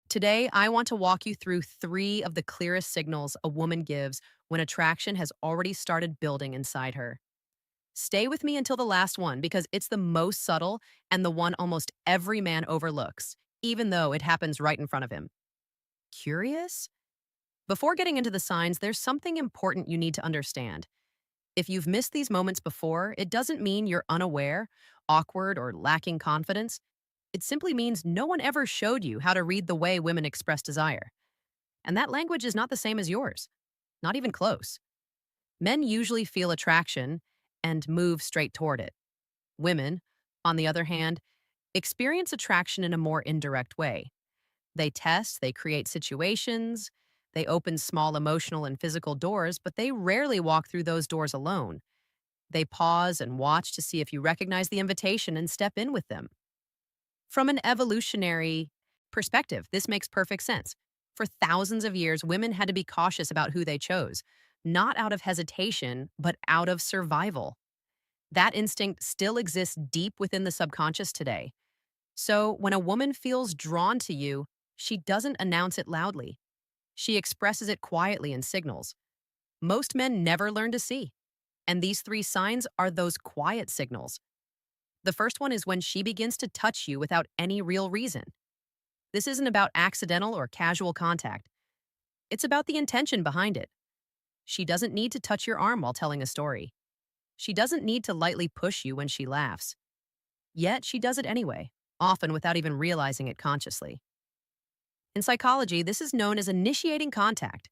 Today, I want to walk you through three of the clearest signals a woman gives when attraction has already started building inside her. Stay with me until the last one because it's the most subtle and the one almost every man overlooks, even though it happens right in front of him. Curious? Before getting into the signs, there's something important you need to understand. If you've missed these moments before, it doesn't mean you're unaware, awkward, or lacking confidence. It simply means no one ever showed you how to read the way women express desire. And that language is not the same as yours, not even close. Men usually feel attraction and move straight toward it. Women, on the other hand, experience attraction in a more indirect way. They test, they create situations, they open small emotional and physical doors, but they rarely walk through those doors alone. They pause and watch to see if you recognize the invitation and step in with them. From an evolutionary perspective, this makes perfect sense. For thousands of years, women had to be cautious about who they chose, not out of hesitation, but out of survival. That instinct still exists deep within the subconscious today. So when a woman feels drawn to you, she doesn't announce it loudly. She expresses it quietly in signals. Most men never learn to see. And these three signs are those quiet signals. The first one is when she begins to touch you without any real reason. This isn't about accidental or casual contact. It's about the intention behind it. She doesn't need to touch your arm while telling a story. She doesn't need to lightly push you when she laughs. Yet she does it anyway, often without even realizing it consciously. In psychology, this is known as initiating contact.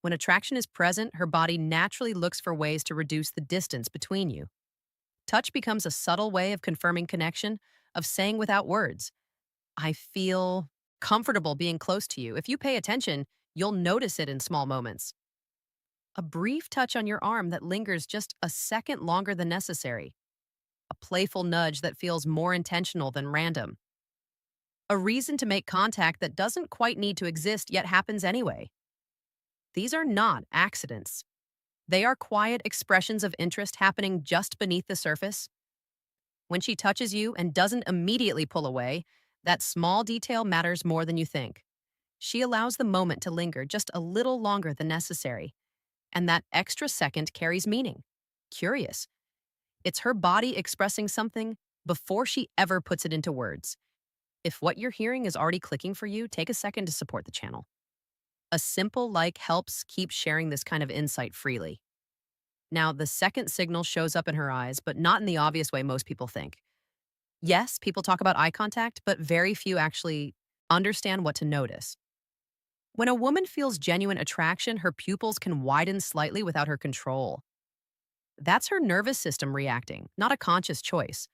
When attraction is present, her body naturally looks for ways to reduce the distance between you. Touch becomes a subtle way of confirming connection, of saying without words, I feel comfortable being close to you. If you pay attention, you'll notice it in small moments. A brief touch on your arm that lingers just a second longer than necessary. A playful nudge that feels more intentional than random. A reason to make contact that doesn't quite need to exist yet happens anyway. These are not accidents. They are quiet expressions of interest happening just beneath the surface. When she touches you and doesn't immediately pull away, that small detail matters more than you think. She allows the moment to linger just a little longer than necessary. And that extra second carries meaning. Curious. It's her body expressing something before she ever puts it into words. If what you're hearing is already clicking for you, take a second to support the channel. A simple like helps keep sharing this kind of insight freely. Now, the second signal shows up in her eyes, but not in the obvious way most people think. Yes, people talk about eye contact, but very few actually understand what to notice. When a woman feels genuine attraction, her pupils can widen slightly without her control. That's her nervous system reacting, not a conscious choice.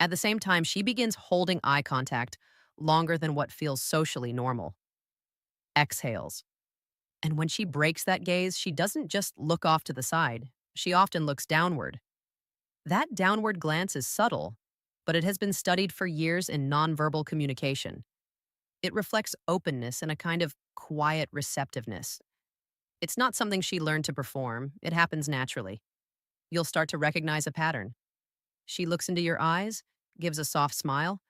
At the same time, she begins holding eye contact longer than what feels socially normal. Exhales. And when she breaks that gaze, she doesn't just look off to the side. She often looks downward. That downward glance is subtle, but it has been studied for years in nonverbal communication. It reflects openness and a kind of quiet receptiveness. It's not something she learned to perform, it happens naturally. You'll start to recognize a pattern. She looks into your eyes, gives a soft smile,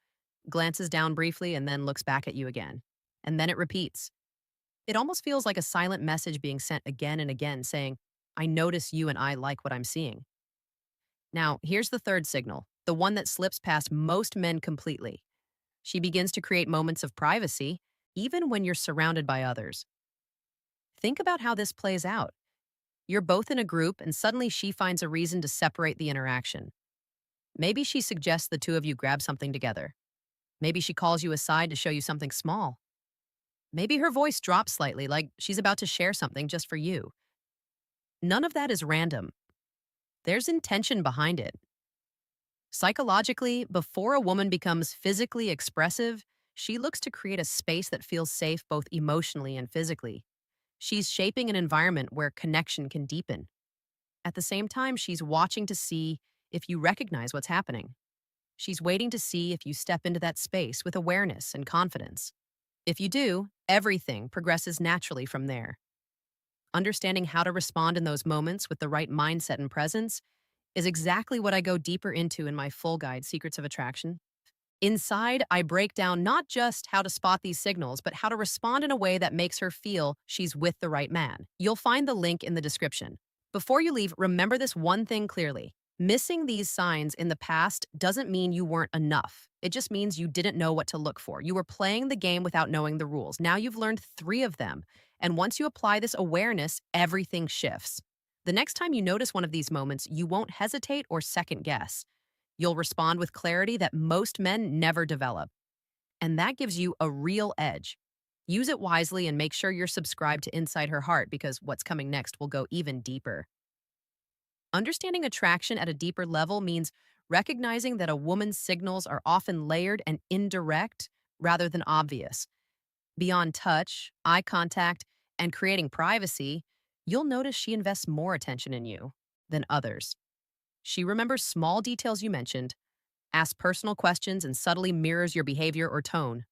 glances down briefly, and then looks back at you again. And then it repeats. It almost feels like a silent message being sent again and again saying, I notice you and I like what I'm seeing. Now, here's the third signal, the one that slips past most men completely. She begins to create moments of privacy, even when you're surrounded by others. Think about how this plays out. You're both in a group, and suddenly she finds a reason to separate the interaction. Maybe she suggests the two of you grab something together. Maybe she calls you aside to show you something small. Maybe her voice drops slightly, like she's about to share something just for you. None of that is random. There's intention behind it. Psychologically, before a woman becomes physically expressive, she looks to create a space that feels safe both emotionally and physically. She's shaping an environment where connection can deepen. At the same time, she's watching to see if you recognize what's happening. She's waiting to see if you step into that space with awareness and confidence. If you do, everything progresses naturally from there. Understanding how to respond in those moments with the right mindset and presence is exactly what I go deeper into in my full guide, Secrets of Attraction. Inside, I break down not just how to spot these signals, but how to respond in a way that makes her feel she's with the right man. You'll find the link in the description. Before you leave, remember this one thing clearly. Missing these signs in the past doesn't mean you weren't enough. It just means you didn't know what to look for. You were playing the game without knowing the rules. Now you've learned three of them. And once you apply this awareness, everything shifts. The next time you notice one of these moments, you won't hesitate or second guess. You'll respond with clarity that most men never develop. And that gives you a real edge. Use it wisely and make sure you're subscribed to Inside Her Heart because what's coming next will go even deeper. Understanding attraction at a deeper level means recognizing that a woman's signals are often layered and indirect rather than obvious. Beyond touch, eye contact, and creating privacy, you'll notice she invests more attention in you than others. She remembers small details you mentioned, asks personal questions, and subtly mirrors your behavior or tone.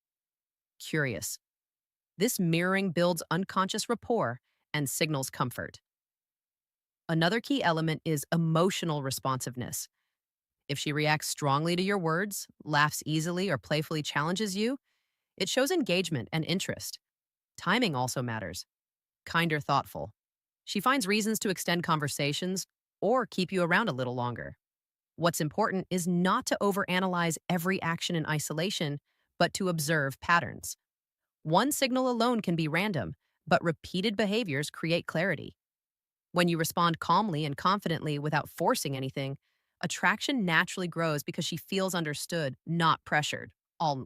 Curious. This mirroring builds unconscious rapport and signals comfort. Another key element is emotional responsiveness. If she reacts strongly to your words, laughs easily, or playfully challenges you, it shows engagement and interest. Timing also matters. Kind or thoughtful. She finds reasons to extend conversations or keep you around a little longer. What's important is not to overanalyze every action in isolation, but to observe patterns. One signal alone can be random, but repeated behaviors create clarity. When you respond calmly and confidently without forcing anything, attraction naturally grows because she feels understood, not pressured. All